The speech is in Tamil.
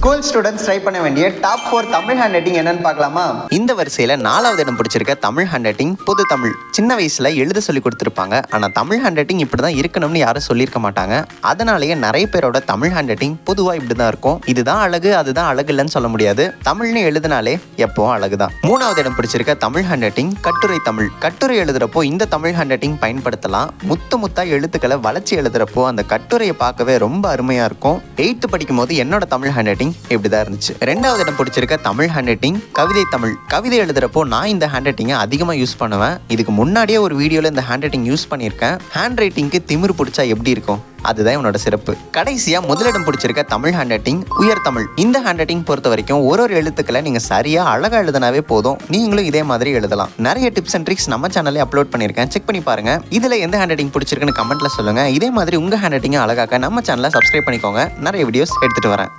ஸ்கூல் ஸ்டூடெண்ட்ஸ் ட்ரை பண்ண வேண்டிய டாப் 4 தமிழ் ஹேண்ட் ரைட்டிங் என்னன்னு பார்க்கலாமா? இந்த வரிசையில 4வது இடம் பிடிச்சிருக்க தமிழ் ஹேண்ட் ரைட்டிங் பொது தமிழ். சின்ன வயசுல எழுத சொல்லி கொடுத்துருப்பாங்க. ஆனா தமிழ் ஹேண்ட் ரைட்டிங் இப்படிதான் இருக்கணும்னு யாரும் சொல்லியிருக்க மாட்டாங்க. அதனாலேயே நிறைய பேரோட தமிழ் ஹேண்ட் ரைட்டிங் பொதுவா இப்படிதான் இருக்கும். இதுதான் அழகு, அதுதான் அழகு இல்லைன்னு சொல்ல முடியாது. தமிழ்னு எழுதினாலே எப்பவும் அழகுதான். 3வது இடம் பிடிச்சிருக்க தமிழ் ஹேண்ட் ரைட்டிங் கட்டுரை தமிழ். கட்டுரை எழுதுறப்போ இந்த தமிழ் ஹேண்ட் ரைட்டிங் பயன்படுத்தலாம். முத்தா எழுத்துக்களை வளைச்சி எழுதுறப்போ அந்த கட்டுரையை பார்க்கவே ரொம்ப அருமையா இருக்கும். 8th படிக்கும் போது என்னோட தமிழ் ஹேண்ட் ரைட்டிங் இப்படிதான் இருந்துச்சு. 2வது இடம் பிடிச்சிருக்க தமிழ் ஹேண்ட் ரைட்டிங் கவிதை தமிழ். கவிதை எழுதுறப்போ நான் இந்த ஹேண்ட் ரைட்டிங்கை அதிகமாக யூஸ் பண்ணுவேன். இதுக்கு முன்னாடியே ஒரு வீடியோல இந்த ஹேண்ட் ரைட்டிங் யூஸ் பண்ணியிருக்கேன். ஹேண்ட் ரைட்டிங்க்கு திமிரு பிடிச்சா எப்படி இருக்கும், அதுதான் என்னோட சிறப்பு. கடைசியா முதலிடம் பிடிச்சிருக்க தமிழ் ஹேண்ட் ரைட்டிங் உயர் தமிழ். இந்த ஹேண்ட் ரைட்டிங் பொறுத்த வரைக்கும் ஒரு எழுத்துக்களை நீங்க சரியா அழகா எழுதினாவே போதும். நீங்களும் இதே மாதிரி எழுதலாம். நிறைய டிப்ஸ் அண்ட் ட்ரிக்ஸ் நம்ம சேனல்ல அப்லோட் பண்ணிருக்கேன், செக் பண்ணி பாருங்க. இதுல எந்த ஹேண்ட் ரைட்டிங் பிடிச்சிருக்குன்னு கமெண்ட்ல சொல்லுங்க. இதே மாதிரி உங்க ஹேண்ட் ரைட்டிங் அழகாக்க நம்ம சேனலை சப்ஸ்கிரைப் பண்ணிக்கோங்க. நிறைய வீடியோஸ் எடுத்துட்டு வரேன்.